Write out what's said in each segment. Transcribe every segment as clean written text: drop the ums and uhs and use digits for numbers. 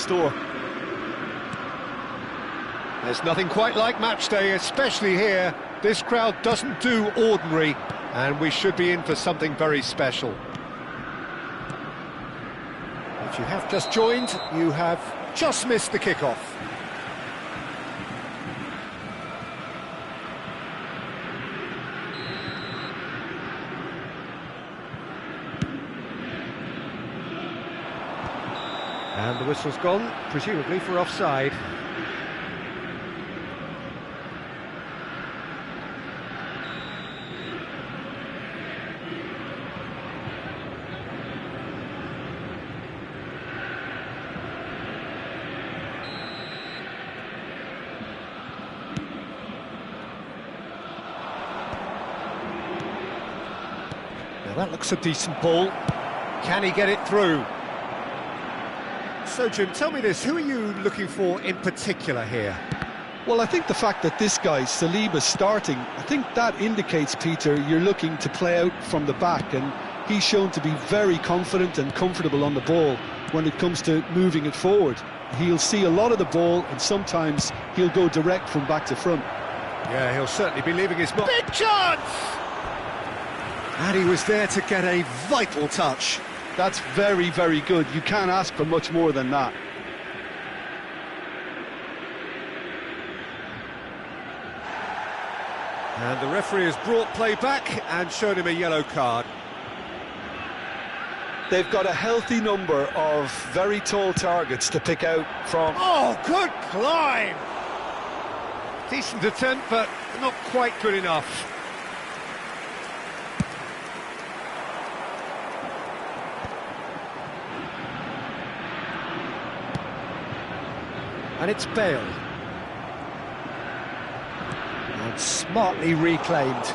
store. There's nothing quite like match day, especially here. This crowd doesn't do ordinary, and we should be in for something very special. If you have just joined, you have just missed the kickoff. And the whistle's gone, presumably for offside. Now that looks a decent ball. Can he get it through? So, Jim, tell me this, who are you looking for in particular here? Well, I think the fact that this guy, Saliba's starting, I think that indicates, Peter, you're looking to play out from the back, and he's shown to be very confident and comfortable on the ball when it comes to moving it forward. He'll see a lot of the ball, and sometimes he'll go direct from back to front. Yeah, he'll certainly be leaving his mark. Big chance! And he was there to get a vital touch. That's very, very good. You can't ask for much more than that. And the referee has brought play back and shown him a yellow card. They've got a healthy number of very tall targets to pick out from. Oh, good climb! Decent attempt, but not quite good enough. And it's Bale. And smartly reclaimed.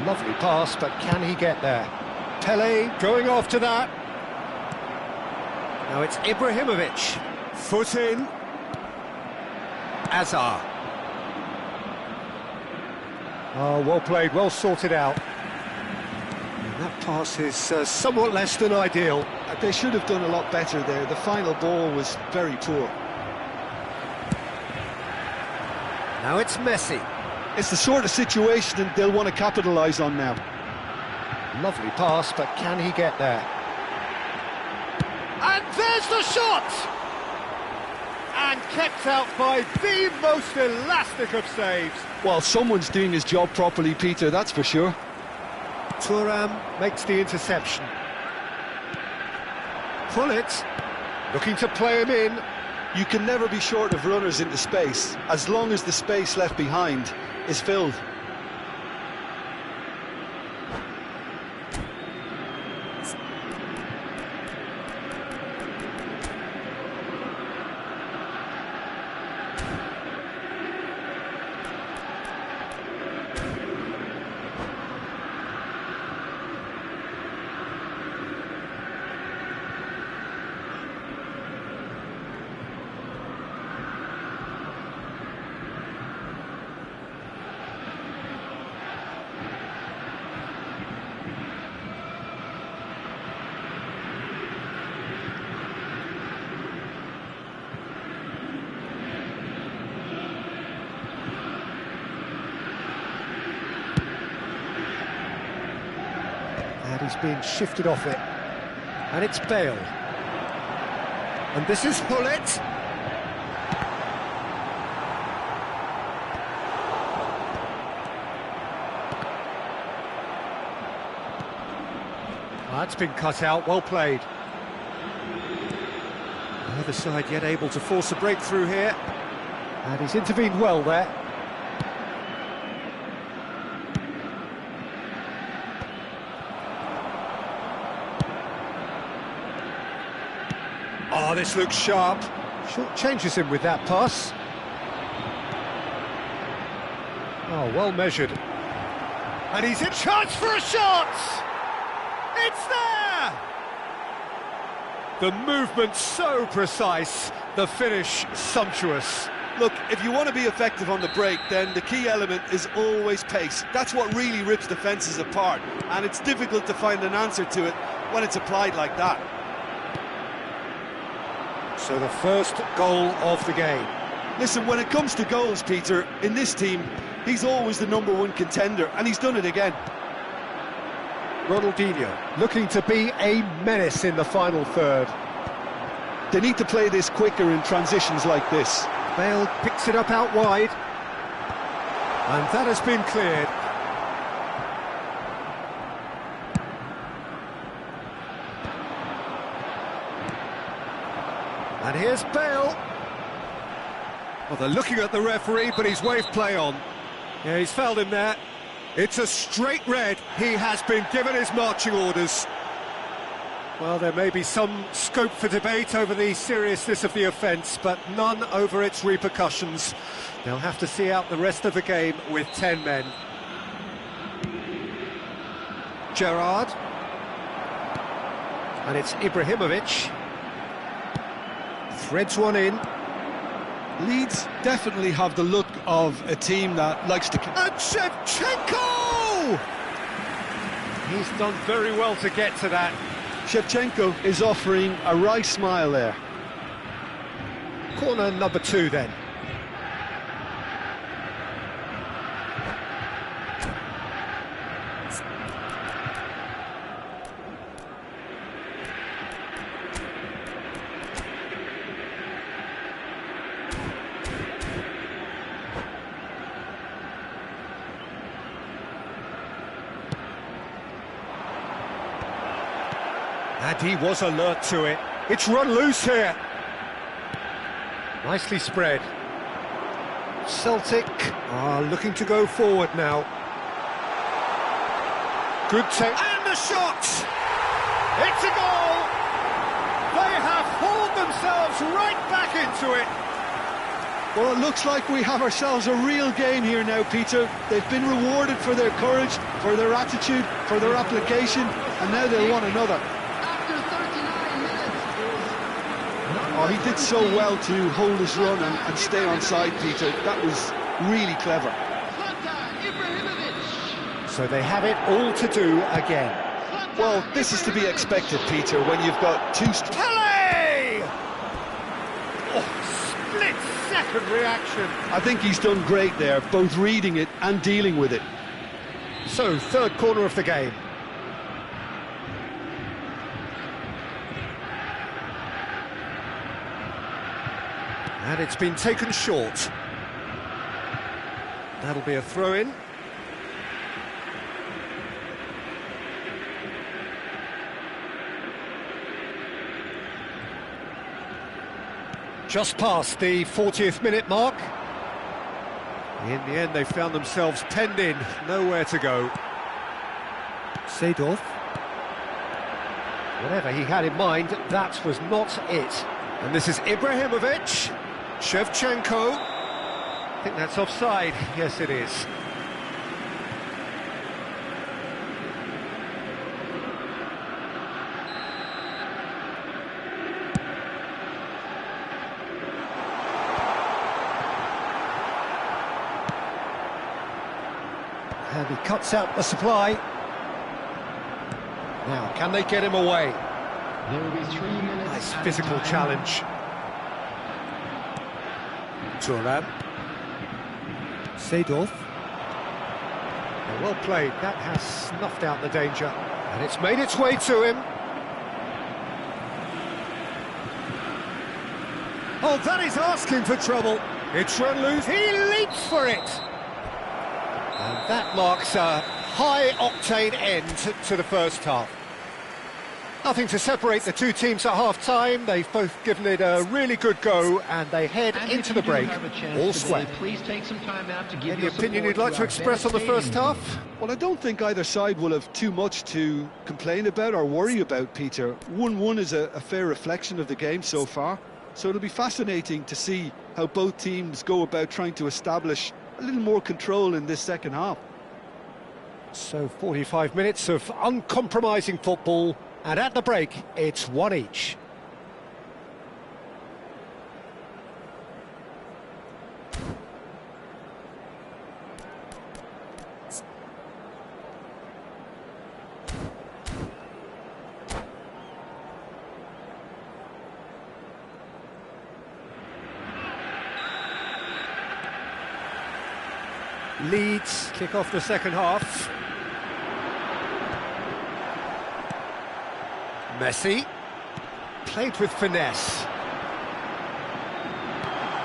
Lovely pass, but can he get there? Pele going after that. Now it's Ibrahimovic. Foot in. Azar. Oh, well played, well sorted out. That pass is somewhat less than ideal. They should have done a lot better there. The final ball was very poor. Now it's Messi. It's the sort of situation that they'll want to capitalise on now. Lovely pass, but can he get there? And there's the shot! And kept out by the most elastic of saves. Well, someone's doing his job properly, Peter, that's for sure. Thuram makes the interception. Pullet, looking to play him in. You can never be short of runners into space, as long as the space left behind is filled. And he's been shifted off it. And it's Bale. And this is Pullet. That's been cut out, well played. The other side yet able to force a breakthrough here. And he's intervened well there. Oh, this looks sharp. Short changes him with that pass. Oh, well measured. And he's in chance for a shot! It's there! The movement so precise, the finish sumptuous. Look, if you want to be effective on the break, then the key element is always pace. That's what really rips defences apart, and it's difficult to find an answer to it when it's applied like that. So the first goal of the game. Listen, when it comes to goals, Peter, in this team, he's always the #1 contender, and he's done it again. Ronaldinho looking to be a menace in the final third. They need to play this quicker in transitions like this. Bale picks it up out wide. And that has been cleared. And here's Bale. Well, they're looking at the referee, but he's waved play on. Yeah, he's fouled him there. It's a straight red. He has been given his marching orders. Well, there may be some scope for debate over the seriousness of the offence, but none over its repercussions. They'll have to see out the rest of the game with 10 men. Gerrard. And it's Ibrahimovic. Threads one in. Leeds definitely have the look of a team that likes to... And Shevchenko! He's done very well to get to that. Shevchenko is offering a wry smile there. Corner number 2 then. And he was alert to it. It's run loose here. Nicely spread. Celtic are looking to go forward now. Good take. And the shot! It's a goal! They have hauled themselves right back into it. Well, it looks like we have ourselves a real game here now, Peter. They've been rewarded for their courage, for their attitude, for their application, and now they'll want another. Oh, he did so well to hold his run and stay on side, Peter. That was really clever. So they have it all to do again. Well, this is to be expected, Peter, when you've got two... Pele! Oh, split-second reaction. I think he's done great there, both reading it and dealing with it. So, third corner of the game. And it's been taken short. That'll be a throw-in. Just past the 40th minute mark. In the end, they found themselves penned in, nowhere to go. Seedorf. Whatever he had in mind, that was not it. And this is Ibrahimovic. Shevchenko. I think that's offside. Yes, it is. And he cuts out the supply. Now, can they get him away? There will be 3 minutes. Nice physical challenge. Thuram. Seedorf. Well played. That has snuffed out the danger. And it's made its way to him. Oh, that is asking for trouble. It's run loose. He leaps for it. And that marks a high-octane end to the first half. Nothing to separate the two teams at half-time. They've both given it a really good go, and they head into the break all square. Please take some time out to give Any opinion you'd like to express on the first half? Well, I don't think either side will have too much to complain about or worry about, Peter. 1-1 is a fair reflection of the game so far, so it'll be fascinating to see how both teams go about trying to establish a little more control in this second half. So 45 minutes of uncompromising football, and at the break, it's one each. Leeds kick off the second half. Messi, played with finesse.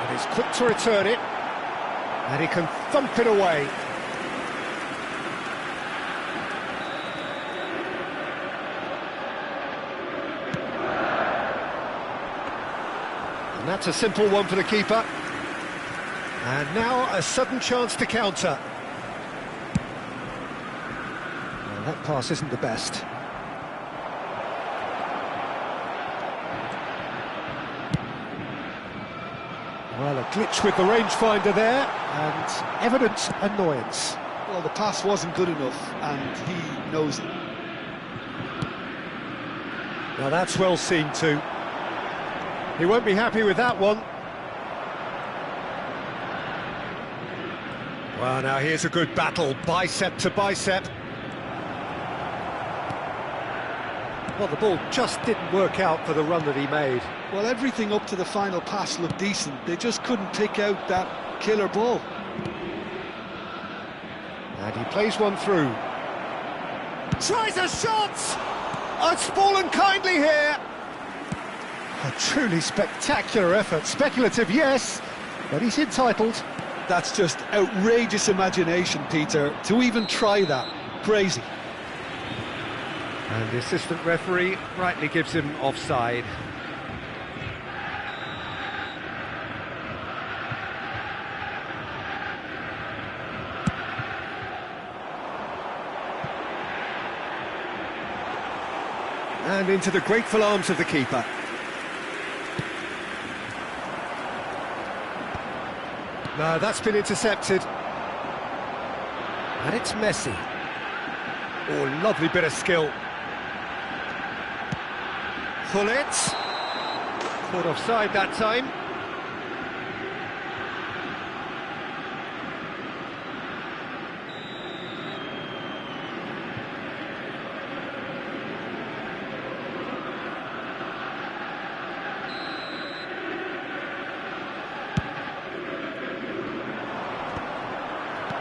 And he's quick to return it. And he can thump it away. And that's a simple one for the keeper. And now a sudden chance to counter. Well, that pass isn't the best. Well, a glitch with the rangefinder there, and evident annoyance. Well, the pass wasn't good enough, and he knows it. Now that's well seen too. He won't be happy with that one. Well, now here's a good battle, bicep to bicep. Well, the ball just didn't work out for the run that he made. Well, everything up to the final pass looked decent. They just couldn't pick out that killer ball. And he plays one through. Tries a shot! Oh, it's fallen kindly here. A truly spectacular effort. Speculative, yes, but he's entitled. That's just outrageous imagination, Peter, to even try that. Crazy. And the assistant referee rightly gives him offside. And into the grateful arms of the keeper. No, that's been intercepted. And it's Messi. Oh, lovely bit of skill. Pull it. Caught offside that time.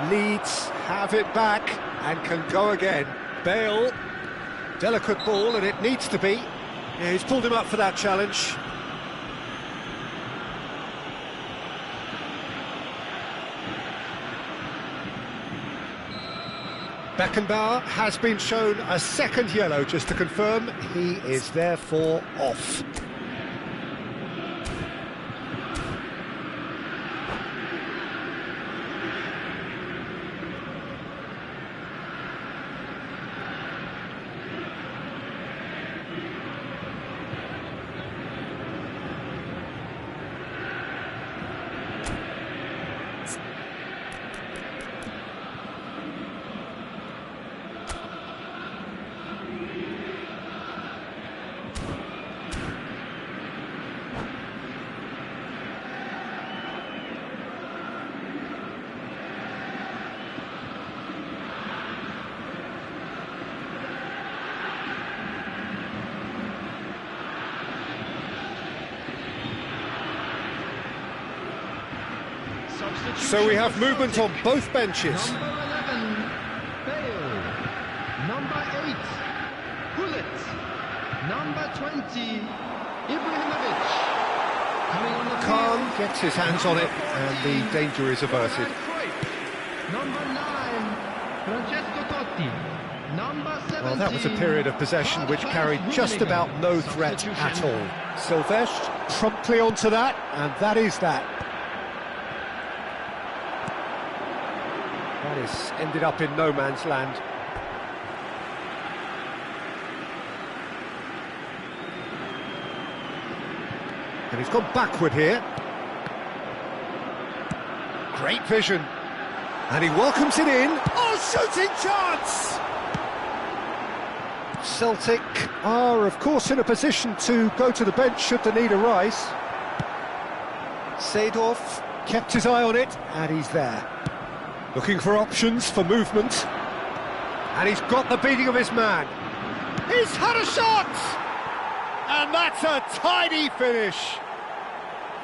Leeds have it back and can go again. Bale, delicate ball, and it needs to be. Yeah, he's pulled him up for that challenge. Beckenbauer has been shown a second yellow, just to confirm he is therefore off. So we have movement on both benches. Number 11, Bale. Number 8, Gullit. Number 20, Ibrahimovic. Coming on the Khan field. gets his hands on it, and the danger is averted. Number 9, Francesco Totti. Number 17. Well, that was a period of possession which carried just about no threat at all. Silvestre promptly onto that, and that is that. That is ended up in no man's land. And he's gone backward here. Great vision. And he welcomes it in. Oh, shooting chance! Celtic are, of course, in a position to go to the bench should the need arise. Seedorf kept his eye on it, and he's there. Looking for options for movement. And he's got the beating of his man. He's had a shot! And that's a tidy finish.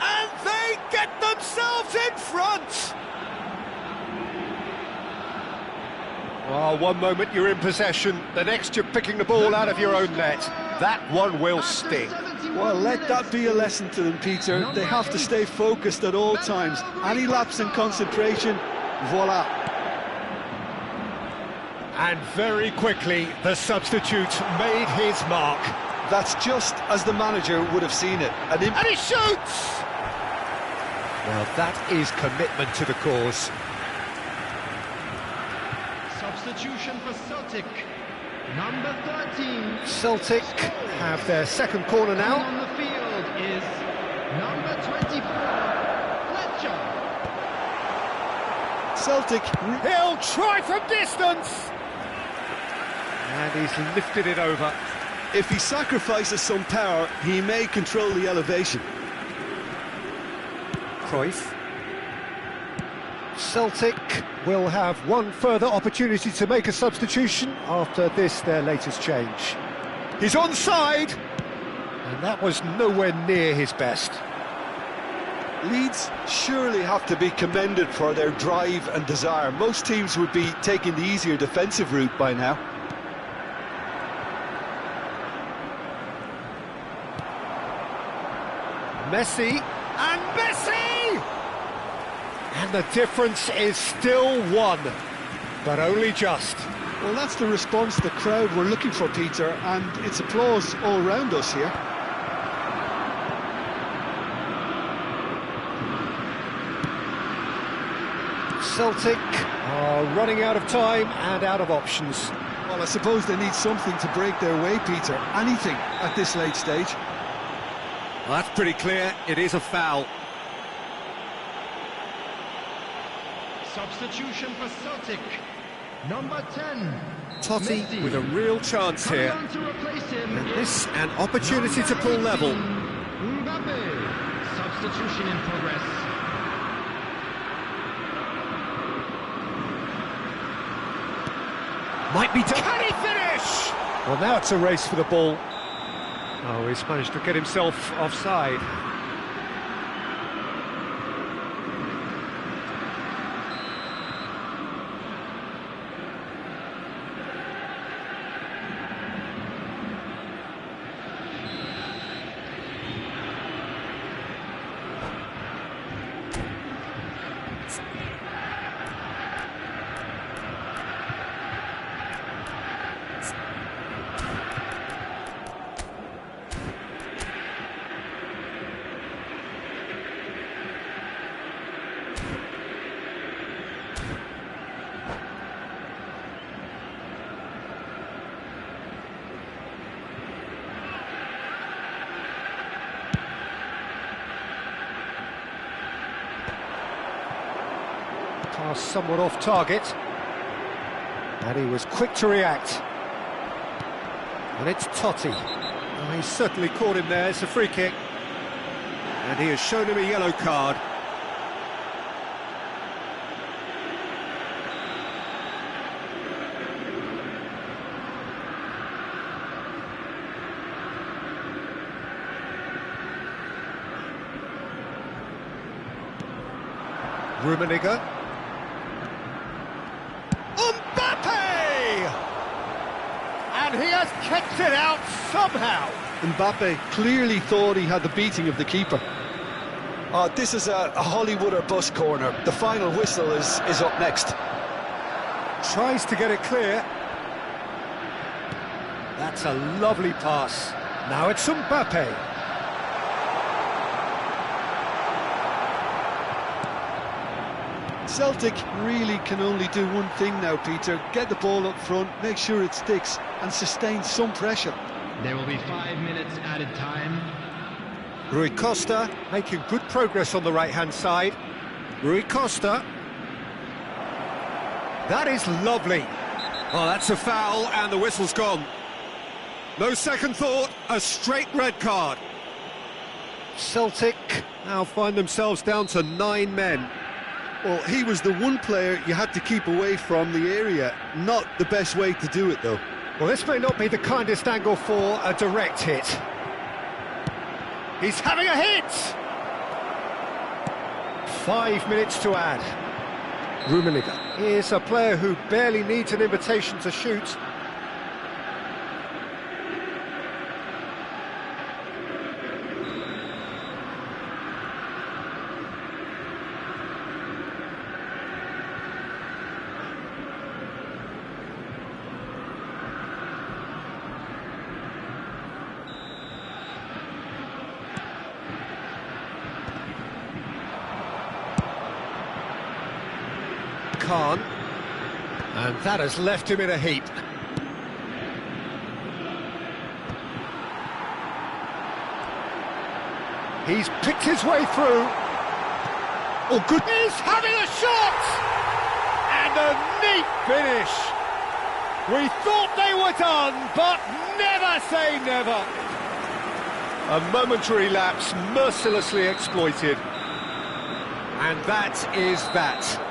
And they get themselves in front. Oh, one moment you're in possession, the next you're picking the ball out of your own net. That one will sting. Well, let that be a lesson to them, Peter. They have to stay focused at all times. Any lapse in concentration, voila. And very quickly, the substitute made his mark. That's just as the manager would have seen it. And he shoots! Well, that is commitment to the cause. Substitution for Celtic, number 13. Celtic have their second corner now. On the field is number 24, Fletcher. Celtic, he'll try from distance! And he's lifted it over. if he sacrifices some power, he may control the elevation. Cruyff. Celtic will have one further opportunity to make a substitution after this, their latest change. He's onside! And that was nowhere near his best. Leeds surely have to be commended for their drive and desire. Most teams would be taking the easier defensive route by now. Messi, and Messi! And the difference is still one, but only just. Well, that's the response the crowd were looking for, Peter, and it's applause all round us here. Celtic are running out of time and out of options. Well, I suppose they need something to break their way, Peter. Anything at this late stage. Well, that's pretty clear. It is a foul. Substitution for Celtic, number 10. Totti Messi. with a real chance here. Coming on to replace him. And this an opportunity to pull level. Mbappe. Substitution in progress. Might be done. Can he finish? Well, now it's a race for the ball. Oh, he's managed to get himself offside. Pass somewhat off target, and he was quick to react. And it's Totti. Oh, he's certainly caught him there. It's a free kick, and he has shown him a yellow card. Rummenigge. And he has kicked it out somehow. Mbappe clearly thought he had the beating of the keeper. This is a Hollywood or bust corner. The final whistle is up next. Tries to get it clear. That's a lovely pass. Now it's Mbappe. Celtic really can only do one thing now, Peter. Get the ball up front, make sure it sticks, and sustain some pressure. There will be 5 minutes added time. Rui Costa making good progress on the right-hand side. Rui Costa. That is lovely. Oh, that's a foul, and the whistle's gone. No second thought, a straight red card. Celtic now find themselves down to 9 men. Well, he was the one player you had to keep away from the area. Not the best way to do it, though. Well, this may not be the kindest angle for a direct hit. He's having a hit! 5 minutes to add. Rummenigge. Here's a player who barely needs an invitation to shoot. Khan, and that has left him in a heap. He's picked his way through. Oh, good! He's having a shot! And a neat finish. We thought they were done, but never say never. A momentary lapse mercilessly exploited. And that is that.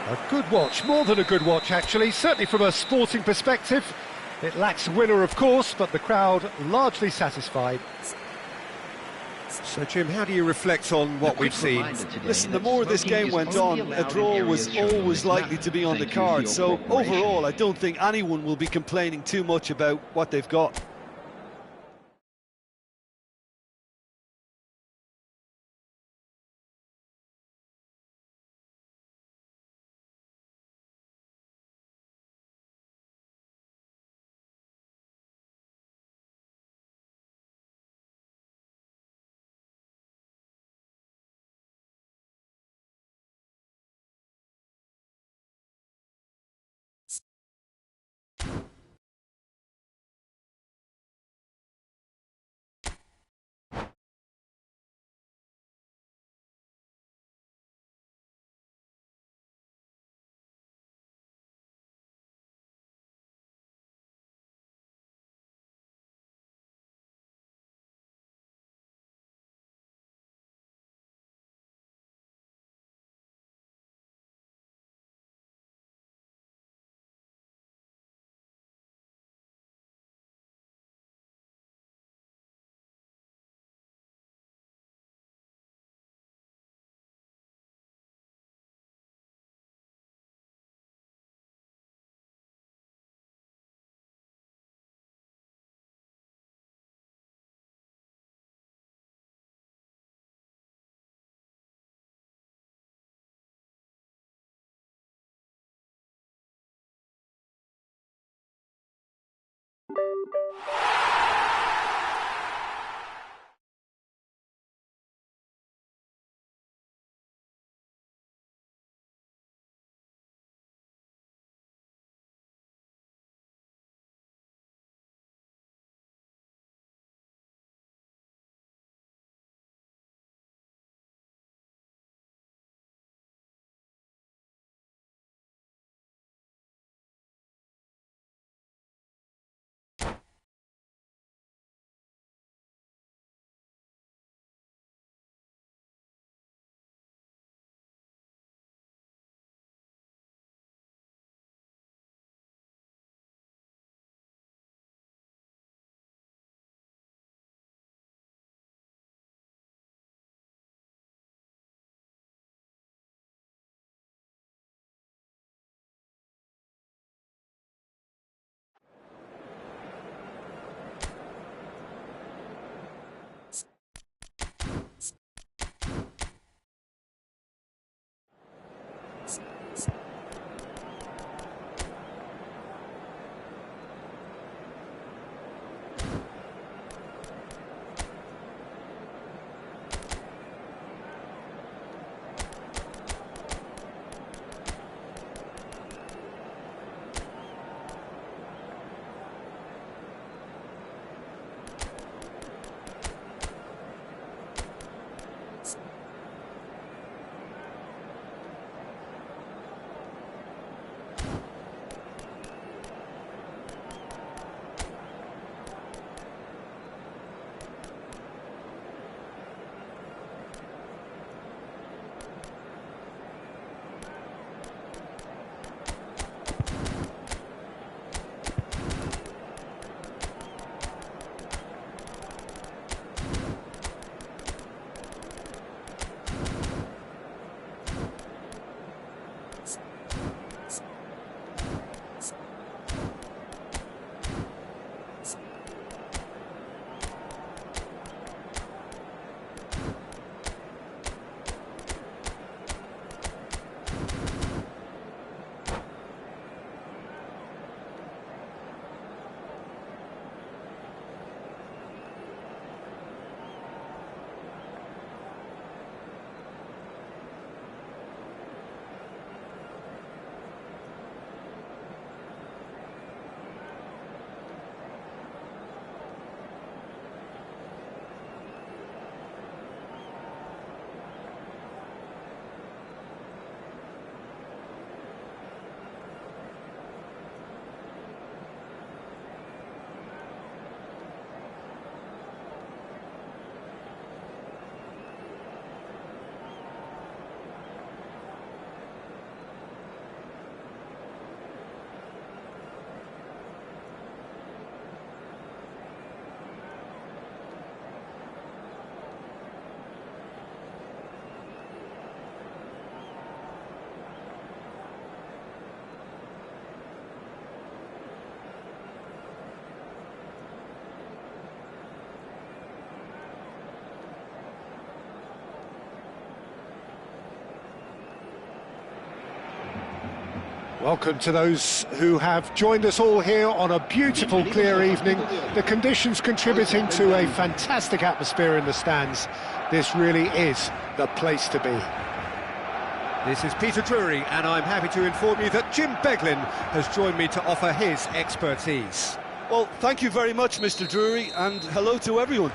A good watch, more than a good watch actually, certainly from a sporting perspective. It lacks a winner of course, but the crowd largely satisfied. So Jim, how do you reflect on what we've seen? Listen, the more this game went on, a draw was always likely to be on the card, so overall I don't think anyone will be complaining too much about what they've got. Welcome to those who have joined us all here on a beautiful, clear evening. The conditions contributing to a fantastic atmosphere in the stands. This really is the place to be. This is Peter Drury, and I'm happy to inform you that Jim Beglin has joined me to offer his expertise. Well, thank you very much, Mr. Drury, and hello to everyone.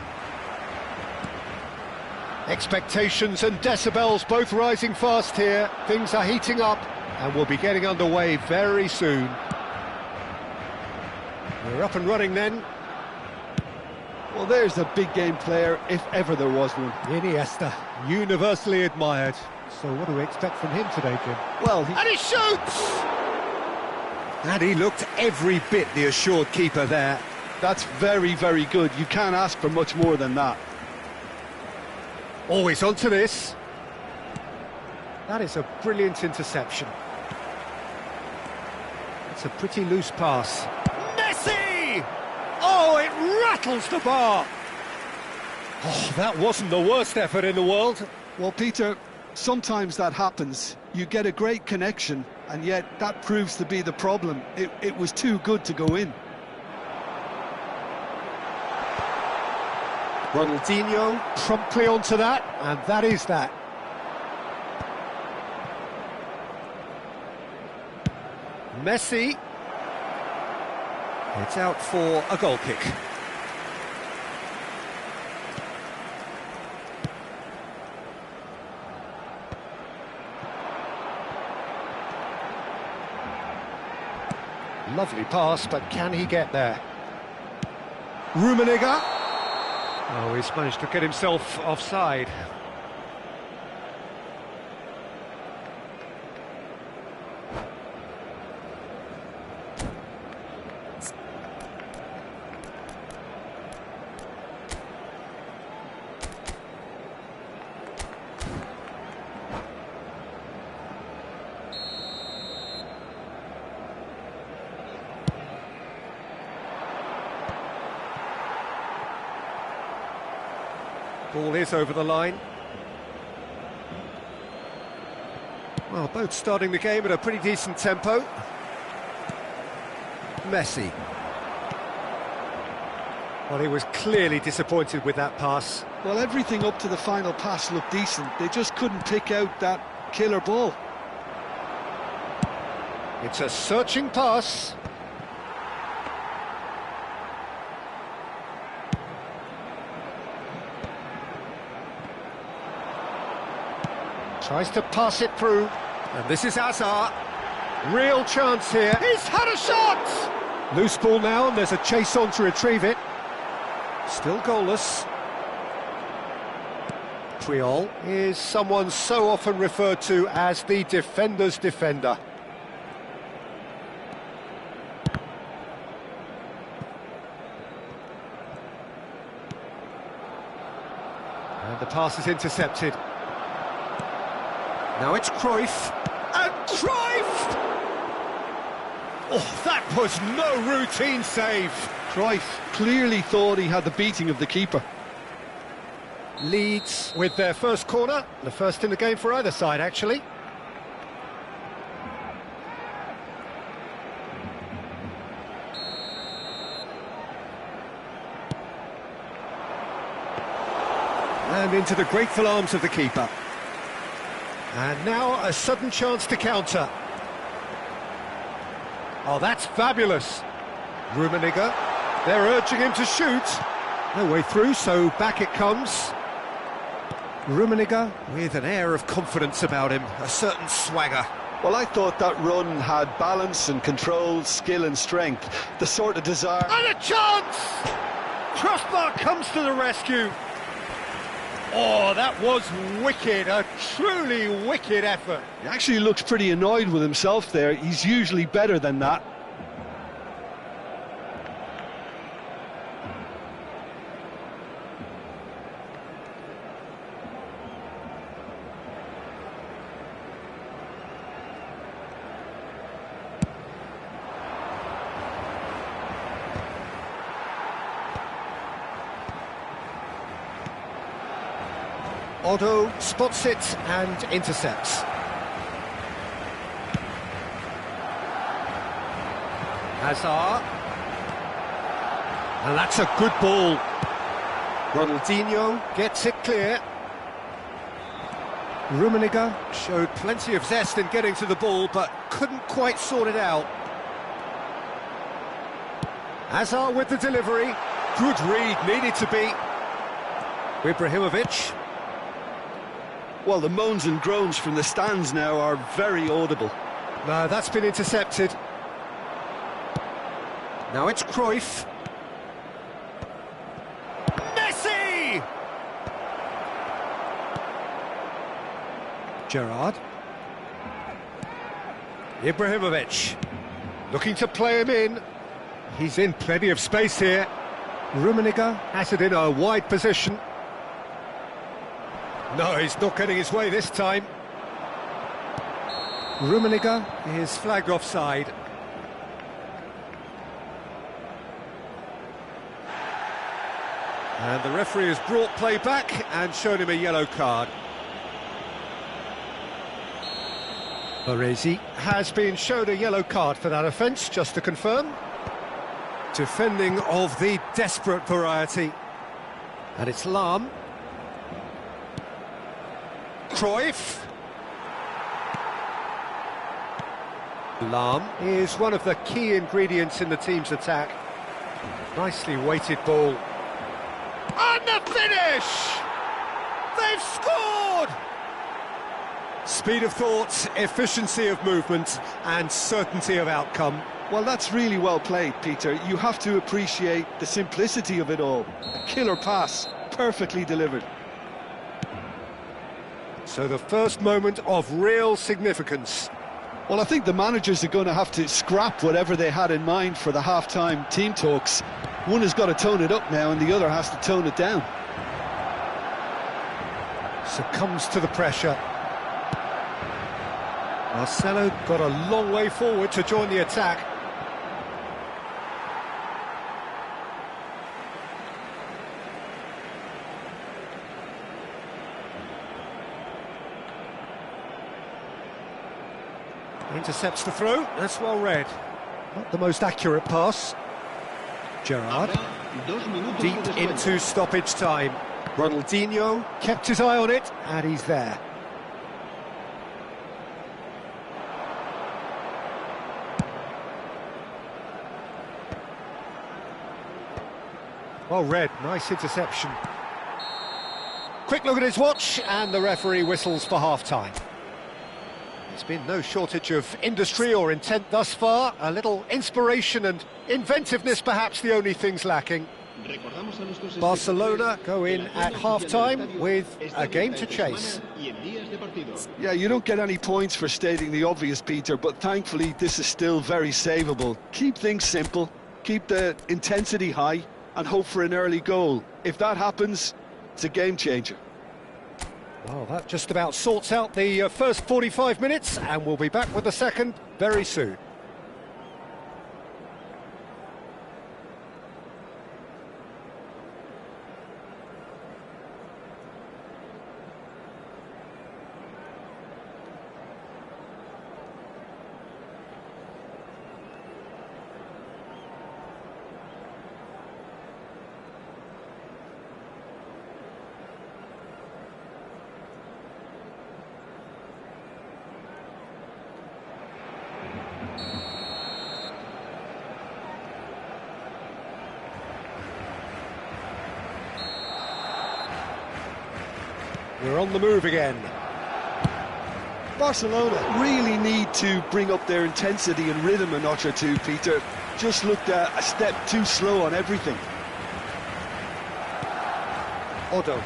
Expectations and decibels both rising fast here. Things are heating up, and we'll be getting underway very soon. We're up and running then. Well, there's a big game player, if ever there was one. Iniesta, universally admired. So what do we expect from him today, Jim? Well, And he shoots! And he looked every bit the assured keeper there. that's very, very good. You can't ask for much more than that. Always onto this. That is a brilliant interception. It's a pretty loose pass. Messi! Oh, it rattles the bar! Oh, that wasn't the worst effort in the world. Well, Peter, sometimes that happens. You get a great connection, and yet that proves to be the problem. It was too good to go in. Ronaldinho promptly onto that, and that is that. Messi. It's out for a goal kick. Lovely pass, but can he get there? Rummenigge. Oh, he's managed to get himself offside. Ball is over the line. Well, both starting the game at a pretty decent tempo. Messi. Well, he was clearly disappointed with that pass. Well, everything up to the final pass looked decent. They just couldn't pick out that killer ball. It's a searching pass. Tries to pass it through. And this is Hazard. Real chance here. He's had a shot! Loose ball now, and there's a chase on to retrieve it. Still goalless. Puyol is someone so often referred to as the defender's defender. And the pass is intercepted. Now it's Cruyff, and Cruyff! Oh, that was no routine save. Cruyff clearly thought he had the beating of the keeper. Leeds with their first corner, the first in the game for either side, actually. And into the grateful arms of the keeper. And now a sudden chance to counter. Oh, that's fabulous. Rummenigge, they're urging him to shoot. No way through, so back it comes. Rummenigge with an air of confidence about him, a certain swagger. Well, I thought that run had balance and control, skill and strength. The sort of desire... And a chance! Crossbar comes to the rescue. Oh, that was wicked, a truly wicked effort. He actually looks pretty annoyed with himself there. He's usually better than that. Otto spots it and intercepts. Hazard. And that's a good ball. Ronaldinho gets it clear. Rummenigge showed plenty of zest in getting to the ball, but couldn't quite sort it out. Hazard with the delivery. Good read, needed to be. Ibrahimovic. Well, the moans and groans from the stands now are very audible. No, that's been intercepted. Now it's Cruyff. Messi! Gerrard. Ibrahimovic. Looking to play him in. He's in plenty of space here. Rummenigge has it in a wide position. No, he's not getting his way this time. Rummenigge is flagged offside. And the referee has brought play back and shown him a yellow card. Baresi has been shown a yellow card for that offence, just to confirm. Defending of the desperate variety. And it's Lahm. Cruyff. Lahm is one of the key ingredients in the team's attack. Nicely weighted ball. And the finish! They've scored! Speed of thought, efficiency of movement, and certainty of outcome. Well, that's really well played, Peter. You have to appreciate the simplicity of it all. A killer pass, perfectly delivered. So the first moment of real significance. Well, I think the managers are going to have to scrap whatever they had in mind for the half-time team talks. One has got to tone it up now and the other has to tone it down. Succumbs to the pressure. Marcelo got a long way forward to join the attack. Intercepts the throw, that's well read. Not the most accurate pass. Gerrard, deep into stoppage time. Ronaldinho kept his eye on it, and he's there. Well read, nice interception. Quick look at his watch, and the referee whistles for half-time. There's been no shortage of industry or intent thus far. A little inspiration and inventiveness, perhaps the only things lacking. Barcelona go in at half-time with a game to chase. Yeah, you don't get any points for stating the obvious, Peter, but thankfully this is still very savable. Keep things simple, keep the intensity high, and hope for an early goal. If that happens, it's a game changer. Well, that just about sorts out the first 45 minutes, and we'll be back with the second very soon. We're on the move again. Barcelona really need to bring up their intensity and rhythm a notch or two, Peter. Just looked a step too slow on everything. Otto.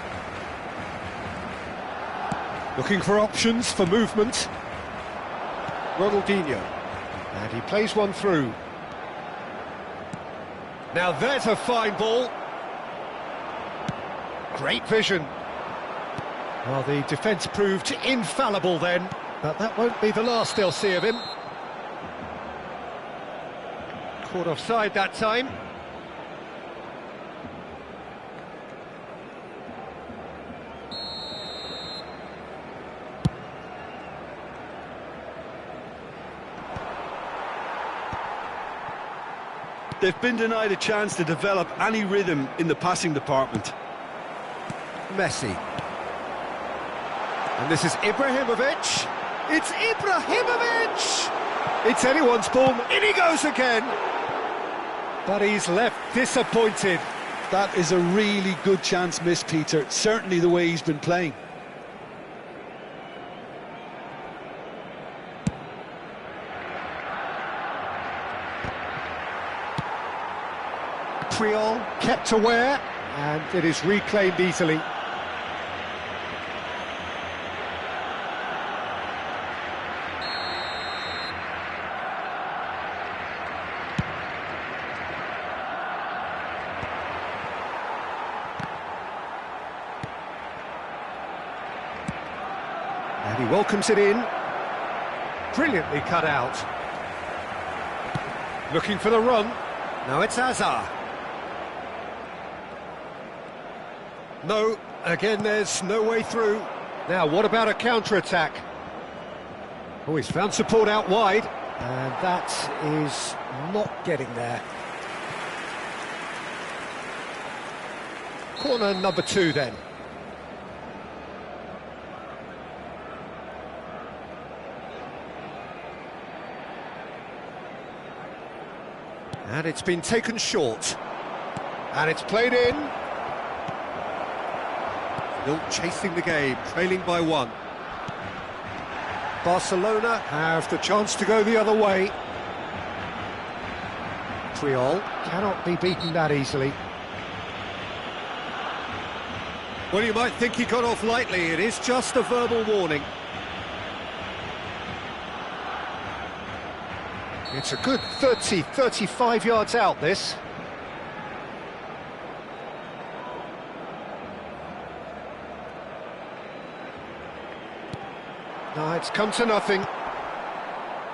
Looking for options for movement. Ronaldinho. And he plays one through. Now there's a fine ball. Great vision. Well, the defence proved infallible then, but that won't be the last they'll see of him. Caught offside that time. They've been denied a chance to develop any rhythm in the passing department. Messi. And this is Ibrahimovic. It's Ibrahimovic! It's anyone's ball. In he goes again. But he's left disappointed. That is a really good chance missed, Peter. Certainly the way he's been playing. Triol kept aware, and it is reclaimed easily. And he welcomes it in. Brilliantly cut out. Looking for the run. Now it's Hazard. No, again there's no way through. Now what about a counter-attack? Oh, he's found support out wide. And that is not getting there. Corner number 2 then. And it's been taken short. And it's played in. Still chasing the game, trailing by 1. Barcelona have the chance to go the other way. Triol cannot be beaten that easily. Well, you might think he got off lightly. It is just a verbal warning. It's a good 30, 35 yards out, this. No, it's come to nothing.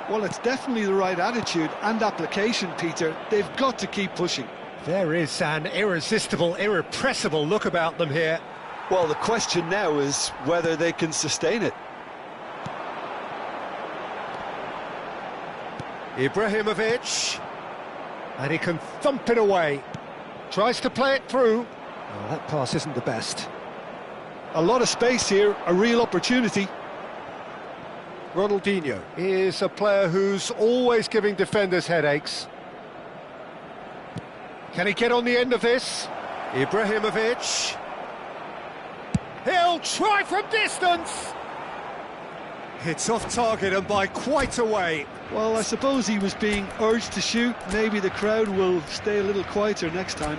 Well, it's definitely the right attitude and application, Peter. They've got to keep pushing. There is an irresistible, irrepressible look about them here. Well, the question now is whether they can sustain it. Ibrahimovic, and he can thump it away. Tries to play it through. Oh, that pass isn't the best. A lot of space here, a real opportunity. Ronaldinho is a player who's always giving defenders headaches. Can he get on the end of this? Ibrahimovic. He'll try from distance. It's off target and by quite a way. Well, I suppose he was being urged to shoot. Maybe the crowd will stay a little quieter next time.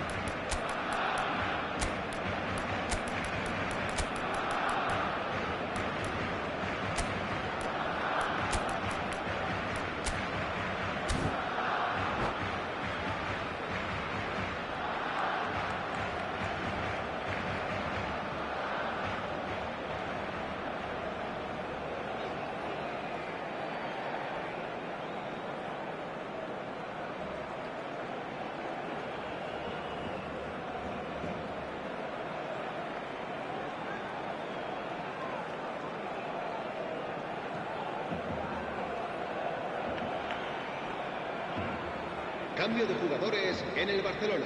Cambio de jugadores en el Barcelona.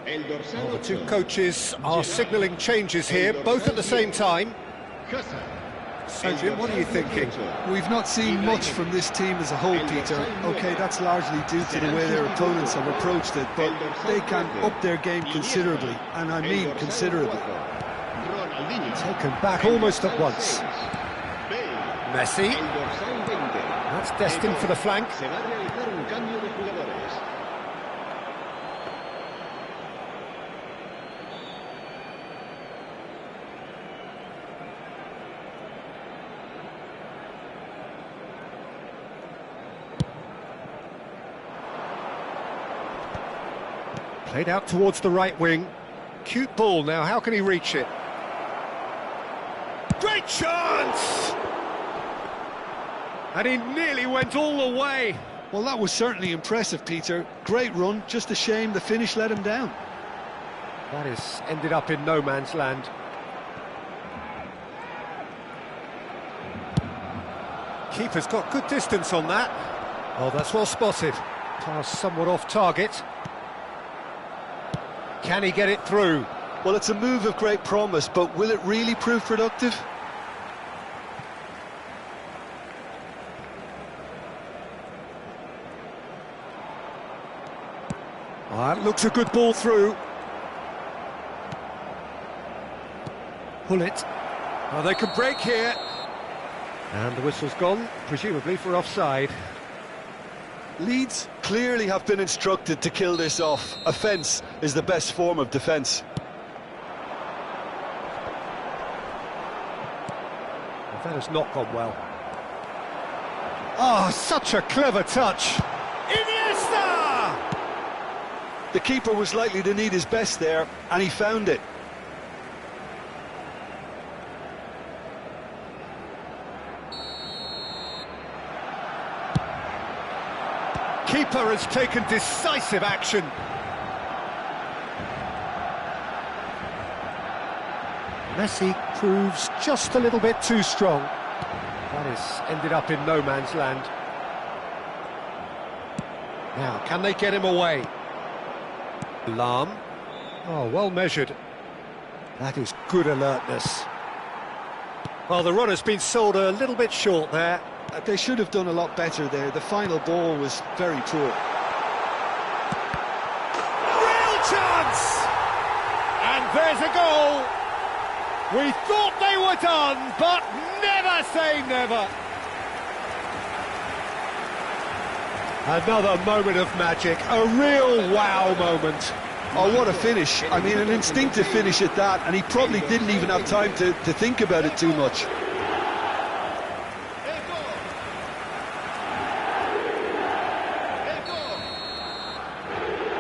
El dorsal Well, the two coaches are signalling changes here, both at the same time. So, Jim, what are you thinking? We've not seen much from this team as a whole, Peter. OK, that's largely due to the way their opponents have approached it, but they can up their game considerably, and I mean considerably. Taken back almost at once. Messi. That's destined for the flank. Played out towards the right wing. Cute ball now, how can he reach it? Great chance! And he nearly went all the way. Well, that was certainly impressive, Peter. Great run, just a shame the finish let him down. That has ended up in no man's land. Keeper's got good distance on that. Oh, that's well spotted. Pass somewhat off target. Can he get it through? Well, it's a move of great promise, but will it really prove productive? That looks a good ball through. Pull it. Oh, they can break here. And the whistle's gone, presumably for offside. Leeds clearly have been instructed to kill this off. Offence is the best form of defence. Well, that has not gone well. Oh, such a clever touch. Iniesta! The keeper was likely to need his best there, and he found it. Keeper has taken decisive action. Messi proves just a little bit too strong. That has ended up in no man's land. Now, can they get him away? Lam. Oh, well measured. That is good alertness. Well, the run has been sold a little bit short there. They should have done a lot better there. The final ball was very poor. Real chance! And there's a goal! We thought they were done, but never say never! Another moment of magic, a real wow moment. Oh, what a finish. I mean, an instinctive finish at that, and he probably didn't even have time to think about it too much.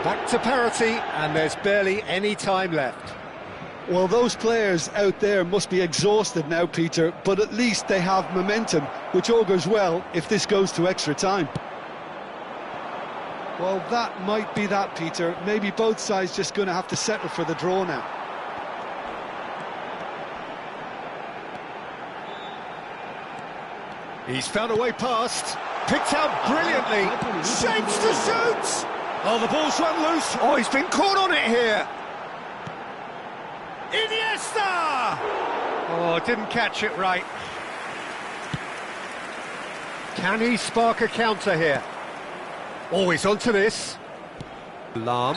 Back to parity, and there's barely any time left. Well, those players out there must be exhausted now, Peter, but at least they have momentum, which augurs well if this goes to extra time. Well, that might be that, Peter. Maybe both sides just going to have to settle for the draw now. He's found a way past, picked out brilliantly, shapes to shoot! Oh, the ball's run loose. Oh, he's been caught on it here. Iniesta! Oh, didn't catch it right. Can he spark a counter here? Oh, he's onto this. Lam.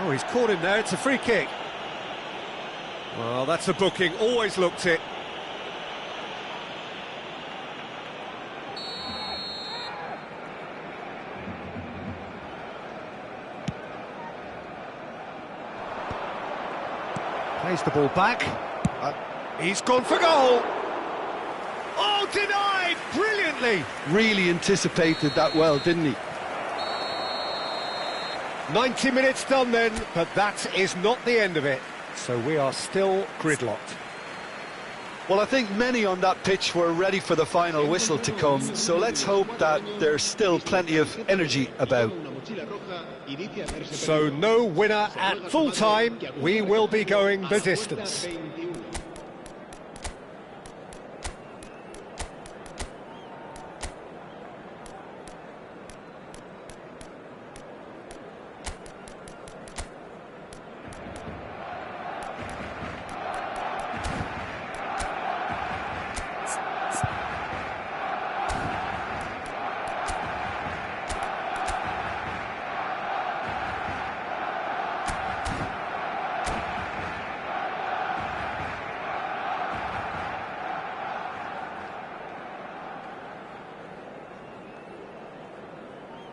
Oh, he's caught him there. It's a free kick. Well, that's a booking. Always looked it. Plays the ball back. He's gone for goal. Oh, denied brilliantly. Really anticipated that well, didn't he? 90 minutes done then, but that is not the end of it. So we are still gridlocked. Well, I think many on that pitch were ready for the final whistle to come, so let's hope that there's still plenty of energy about. So no winner at full time. We will be going the distance.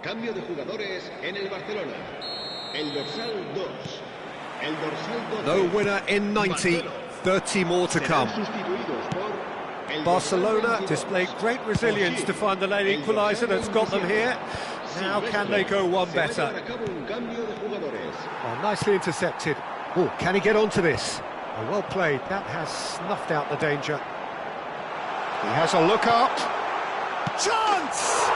Cambio de jugadores en el Barcelona. El dorsal 2. El dorsal 12. No winner in 90, 30 more to come. Barcelona displayed great resilience to find the late equaliser that's got them here. Now can they go one better? Oh, nicely intercepted. Oh, can he get onto this? Oh, well played. That has snuffed out the danger. He has a look up. Chance!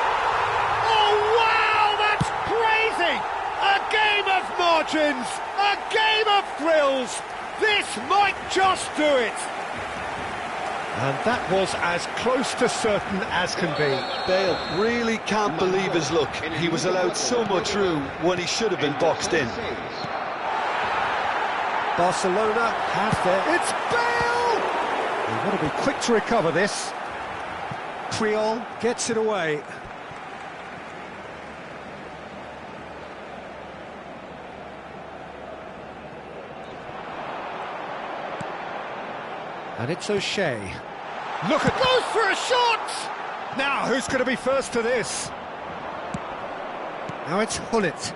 Oh, wow, that's crazy! A game of margins, a game of thrills. This might just do it. And that was as close to certain as can be. Bale really can't believe his luck. He was allowed so much room when he should have been boxed in. Barcelona have their... It's Bale! They've got to be quick to recover this. Puyol gets it away. And it's O'Shea. Look at... Goes for a shot! Now, who's going to be first to this? Now it's Hullet.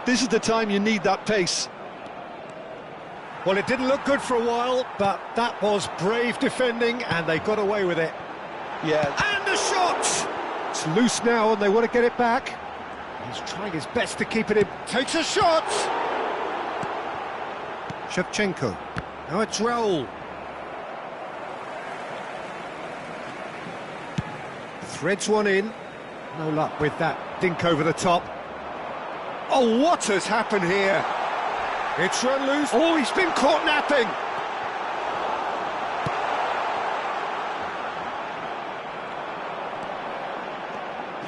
This is the time you need that pace. Well, it didn't look good for a while, but that was brave defending, and they got away with it. Yeah. And a shot! It's loose now, and they want to get it back. He's trying his best to keep it in. Takes a shot! Shevchenko. Now it's Raul. Threads one in. No luck with that dink over the top. Oh, what has happened here? It's run loose. Oh, he's been caught napping.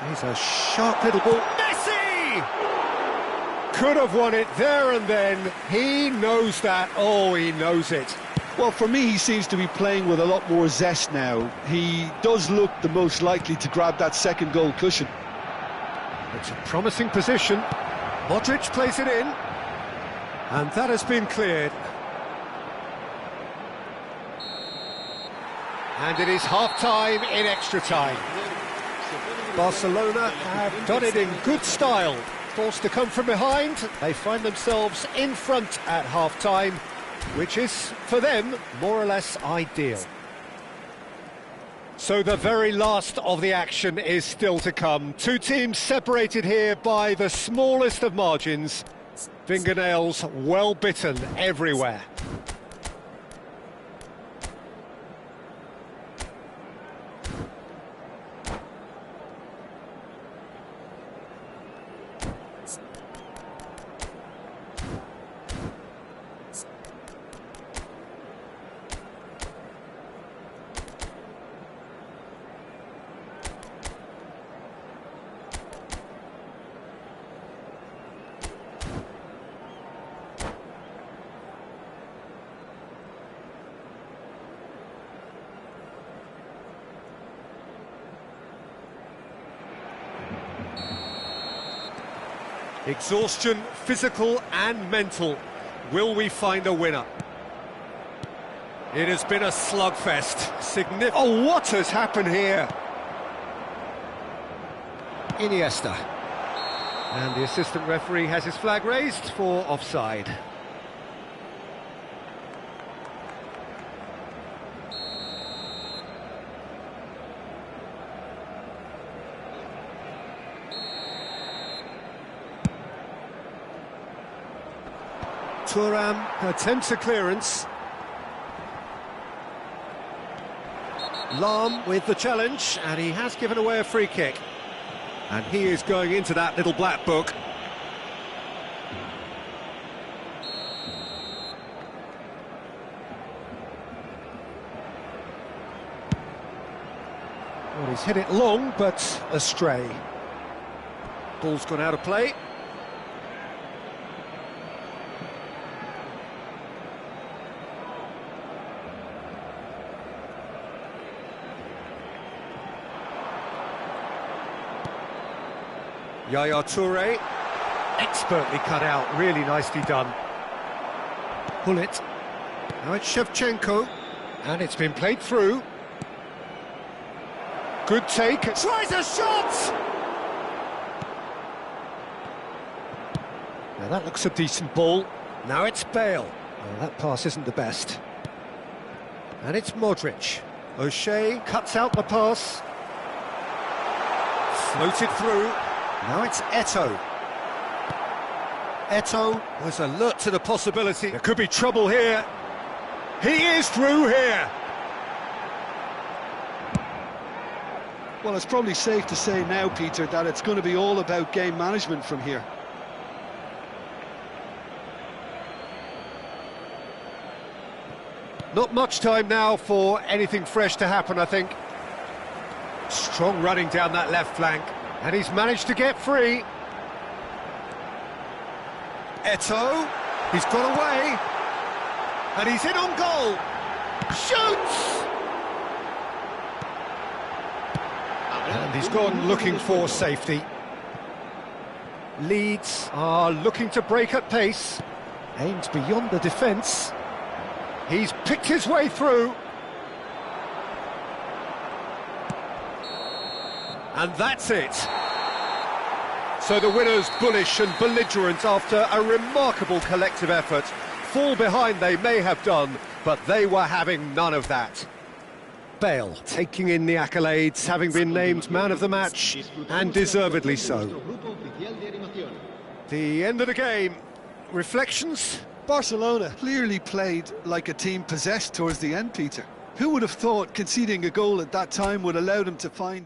He's a sharp little ball. Messi! Could have won it there and then. He knows that. Oh, he knows it. Well, for me, he seems to be playing with a lot more zest now. He does look the most likely to grab that second goal cushion. It's a promising position. Modric plays it in. And that has been cleared. And it is half-time in extra time. Barcelona have done it in good style. Forced to come from behind, they find themselves in front at half-time, which is, for them, more or less ideal. So the very last of the action is still to come. Two teams separated here by the smallest of margins. Fingernails well bitten everywhere. Exhaustion, physical and mental. Will we find a winner? It has been a slugfest. Oh, what has happened here? Iniesta. And the assistant referee has his flag raised for offside. Thuram attempts a clearance. Lahm with the challenge, and he has given away a free kick. And he is going into that little black book. Well, he's hit it long, but astray. Ball's gone out of play. Yaya Toure, expertly cut out, really nicely done. Hullet, now it's Shevchenko, and it's been played through. Good take, tries a shot! Now that looks a decent ball. Now it's Bale. Well, that pass isn't the best. And it's Modric. O'Shea cuts out the pass. Floated through. Now it's Eto'o. Eto'o was alert to the possibility. There could be trouble here. He is through here. Well, it's probably safe to say now, Peter, that it's going to be all about game management from here. Not much time now for anything fresh to happen, I think. Strong running down that left flank. And he's managed to get free. Eto'o, he's got away. And he's in on goal. Shoots! And he's gone looking for safety. Leeds are looking to break at pace. Aimed beyond the defence. He's picked his way through. And that's it. So the winners bullish and belligerent after a remarkable collective effort. Fall behind they may have done, but they were having none of that. Bale taking in the accolades, having been named man of the match, and deservedly so. The end of the game. Reflections? Barcelona clearly played like a team possessed towards the end, Peter. Who would have thought conceding a goal at that time would allow them to find...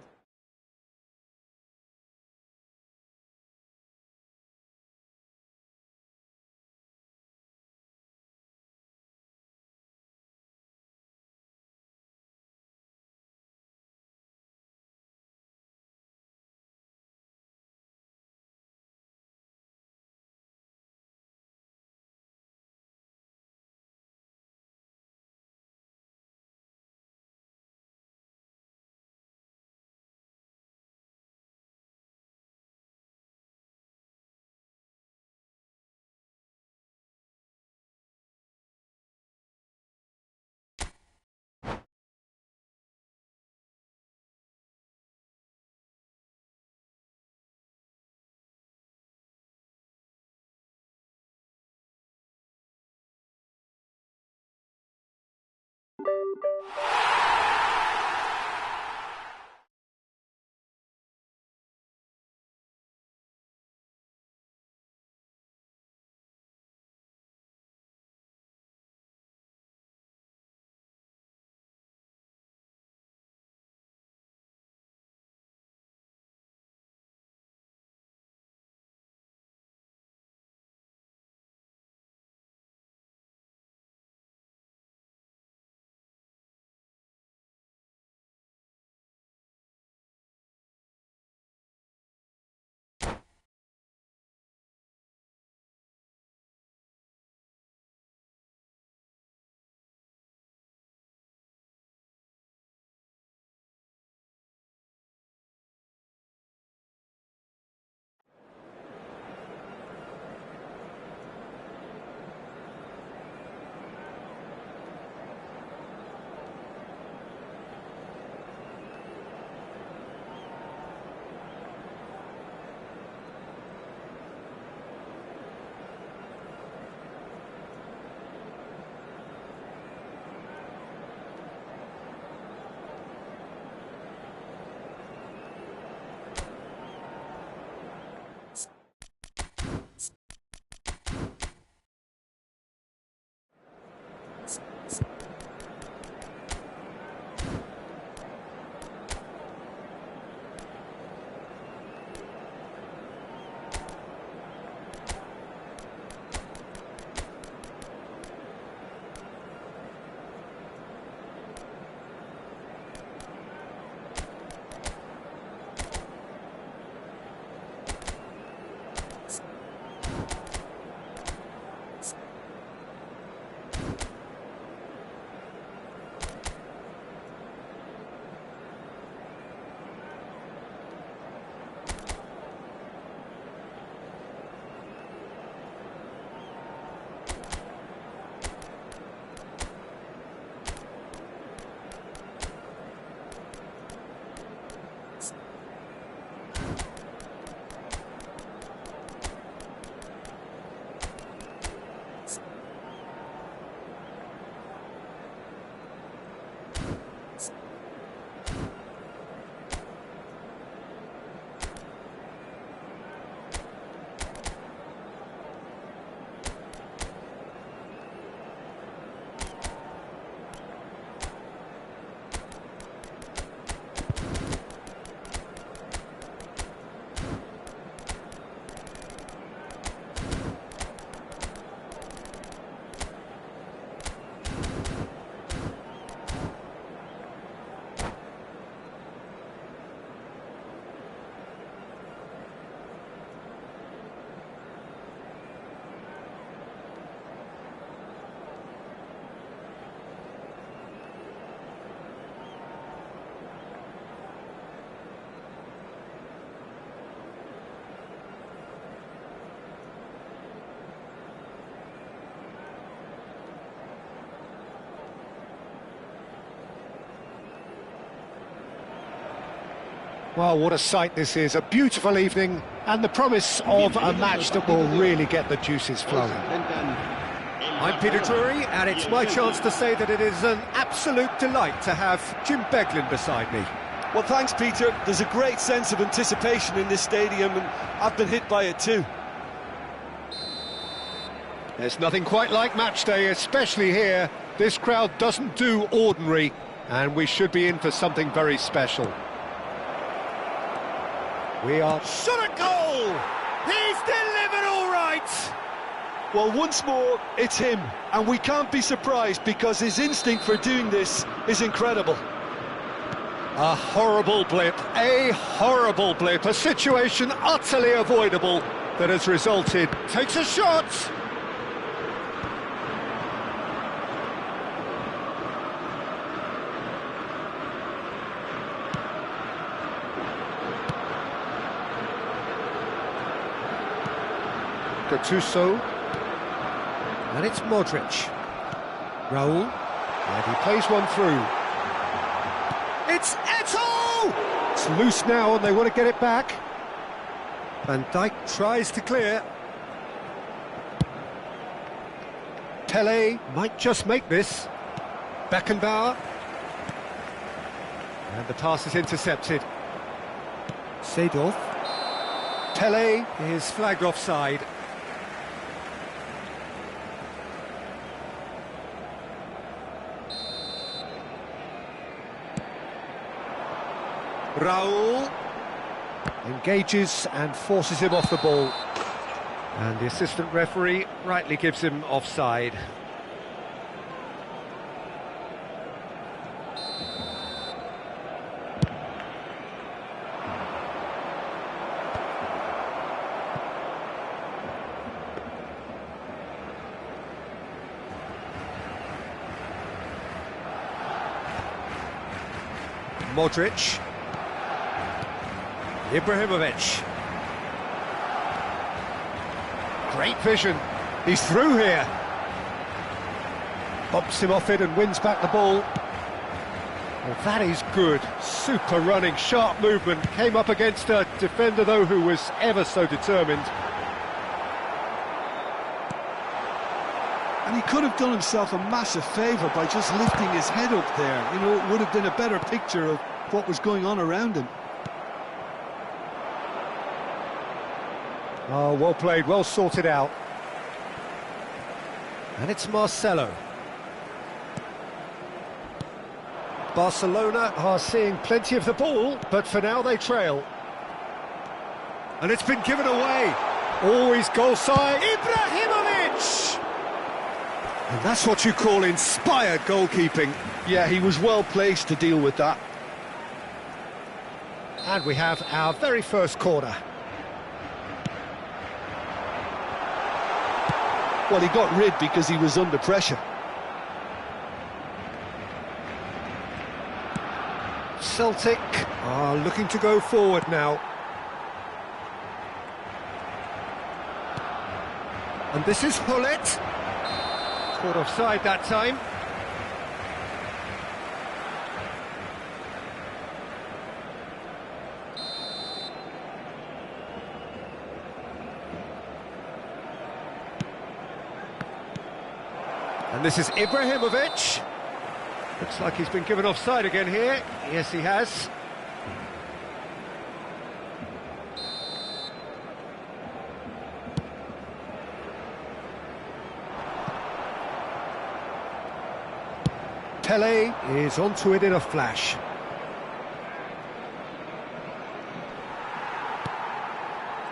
Well, what a sight this is, a beautiful evening, and the promise of a match that will really get the juices flowing. I'm Peter Drury, and it's my chance to say that it is an absolute delight to have Jim Beglin beside me. Well, thanks, Peter. There's a great sense of anticipation in this stadium, and I've been hit by it too. There's nothing quite like match day, especially here. This crowd doesn't do ordinary, and we should be in for something very special. We are... Shot at goal! He's delivered all right! Well, once more, it's him, and we can't be surprised because his instinct for doing this is incredible. A horrible blip, a situation utterly avoidable that has resulted. Takes a shot! Gattuso, and it's Modric. Raul, and he plays one through. It's Eto'o! It's loose now and they want to get it back. Van Dijk tries to clear. Pele might just make this. Beckenbauer. And the pass is intercepted. Seedorf. Pele is flagged offside. Raul engages and forces him off the ball. And the assistant referee rightly gives him offside. Modric. Ibrahimovic. Great vision. He's through here. Bumps him off it and wins back the ball. Well, that is good. Super running, sharp movement. Came up against a defender, though, who was ever so determined. And he could have done himself a massive favour by just lifting his head up there. You know, it would have been a better picture of what was going on around him. Oh, well played, well sorted out. And it's Marcelo. Barcelona are seeing plenty of the ball, but for now they trail. And it's been given away. Always goal side. Ibrahimovic! And that's what you call inspired goalkeeping. Yeah, he was well placed to deal with that. And we have our very first corner. Well, he got rid because he was under pressure. Celtic are looking to go forward now. And this is Hullet. Caught offside that time. And this is Ibrahimovic. Looks like he's been given offside again here. Yes, he has. Pele is onto it in a flash.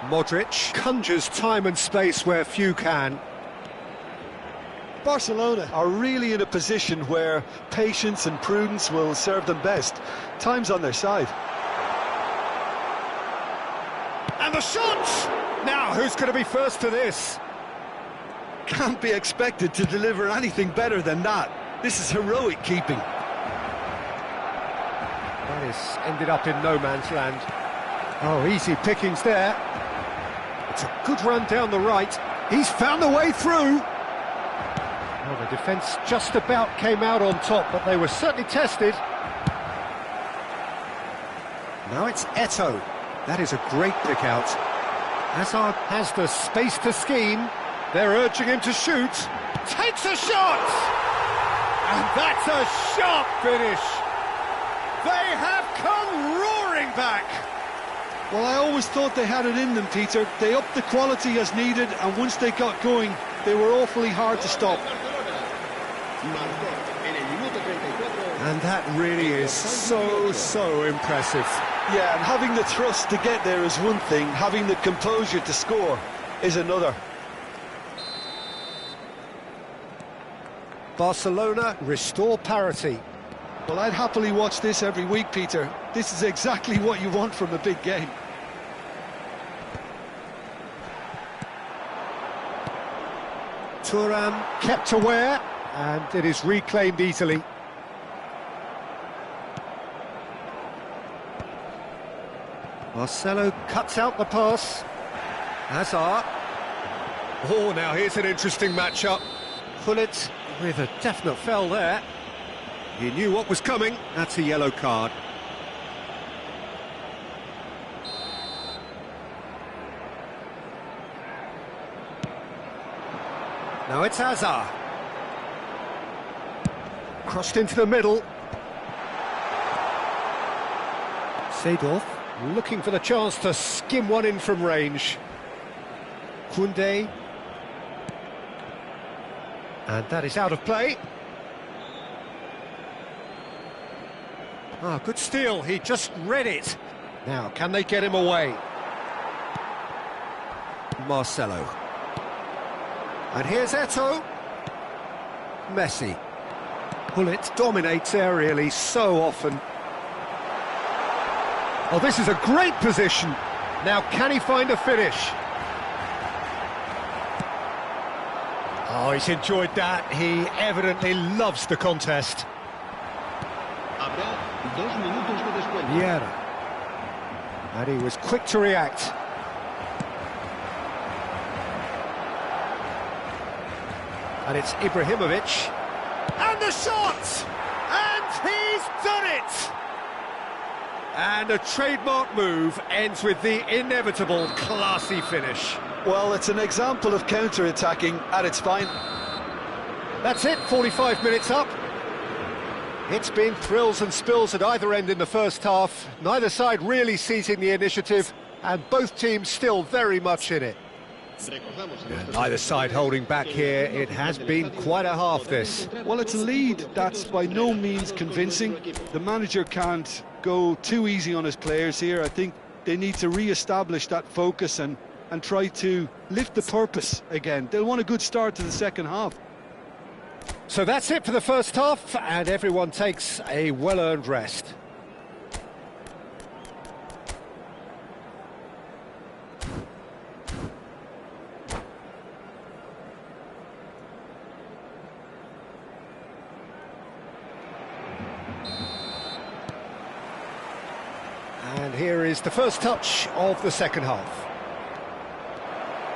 Modric conjures time and space where few can. Barcelona are really in a position where patience and prudence will serve them best. Time's on their side. And the shot! Now, who's going to be first to this? Can't be expected to deliver anything better than that. This is heroic keeping. That has ended up in no man's land. Oh, easy pickings there. It's a good run down the right. He's found a way through. Well, the defence just about came out on top, but they were certainly tested. Now it's Eto'o. That is a great pick out. Hazard has the space to scheme. They're urging him to shoot. Takes a shot! And that's a sharp finish. They have come roaring back. Well, I always thought they had it in them, Peter. They upped the quality as needed, and once they got going, they were awfully hard to stop. And that really is so impressive. Yeah, and having the thrust to get there is one thing, having the composure to score is another. Barcelona restore parity. Well, I'd happily watch this every week, Peter. This is exactly what you want from a big game. Thuram kept aware, and it is reclaimed easily. Marcelo cuts out the pass. Hazard. Oh, now here's an interesting matchup. Gullit with a definite foul there. He knew what was coming. That's a yellow card. Now it's Hazard. Crossed into the middle. Seedorf looking for the chance to skim one in from range. Koundé. And that is out of play. Ah, good steal, he just read it. Now, can they get him away? Marcelo. And here's Eto'o. Messi. Gullit dominates aerially so often. Oh, this is a great position. Now, can he find a finish? Oh, he's enjoyed that. He evidently loves the contest. Vieira. And he was quick to react. And it's Ibrahimovic. And the shot! And he's done it! And a trademark move ends with the inevitable classy finish. Well, it's an example of counter-attacking at its fine. That's it, 45 minutes up. It's been thrills and spills at either end in the first half. Neither side really seizing the initiative, and both teams still very much in it. Neither side holding back here. It has been quite a half, this. Well, it's a lead that's by no means convincing. The manager can't go too easy on his players here. I think they need to re-establish that focus and try to lift the purpose again. They'll want a good start to the second half. So that's it for the first half, and everyone takes a well-earned rest. And here is the first touch of the second half.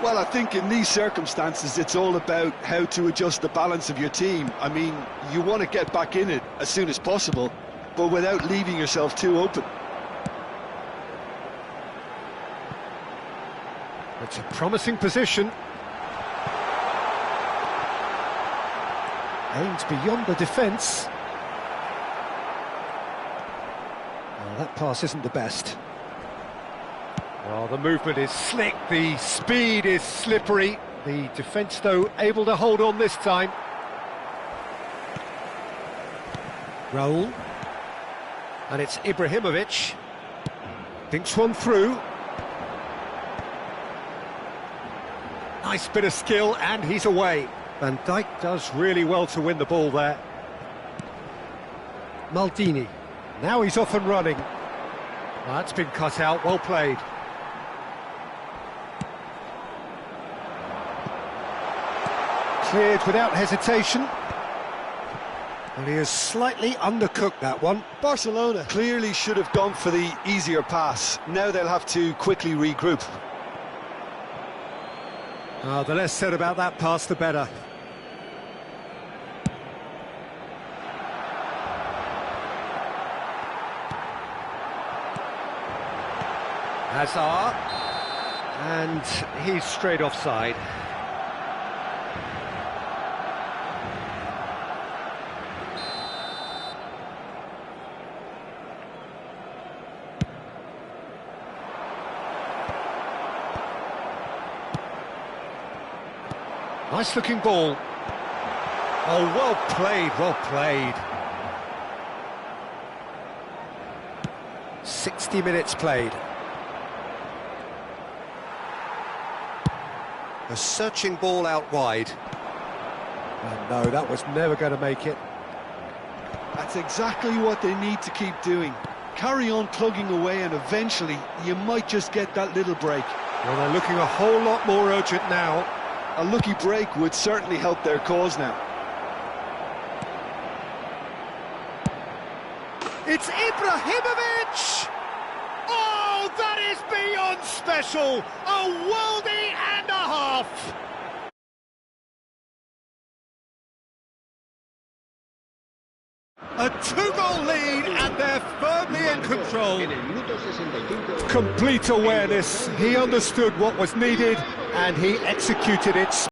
Well, I think in these circumstances, it's all about how to adjust the balance of your team. I mean, you want to get back in it as soon as possible, but without leaving yourself too open. It's a promising position. Aimed beyond the defence. Well, that pass isn't the best. Well, the movement is slick, the speed is slippery. The defence, though, able to hold on this time. Raul. And it's Ibrahimovic. Thinks one through. Nice bit of skill, and he's away. Van Dijk does really well to win the ball there. Maldini. Now he's off and running. Well, that's been cut out, well played. Cleared without hesitation. And he has slightly undercooked that one. Barcelona clearly should have gone for the easier pass. Now they'll have to quickly regroup. Oh, the less said about that pass, the better. Hazard. And he's straight offside. Nice looking ball. Oh, well played, well played. 60 minutes played. A searching ball out wide. And no, that was never going to make it. That's exactly what they need to keep doing. Carry on plugging away and eventually you might just get that little break. Well, they're looking a whole lot more urgent now. A lucky break would certainly help their cause now. It's Ibrahimovic! Oh, that is beyond special! A worldie and a half! A two-goal lead and they're firmly in control. En el minuto 65. Complete awareness, he understood what was needed and he executed it.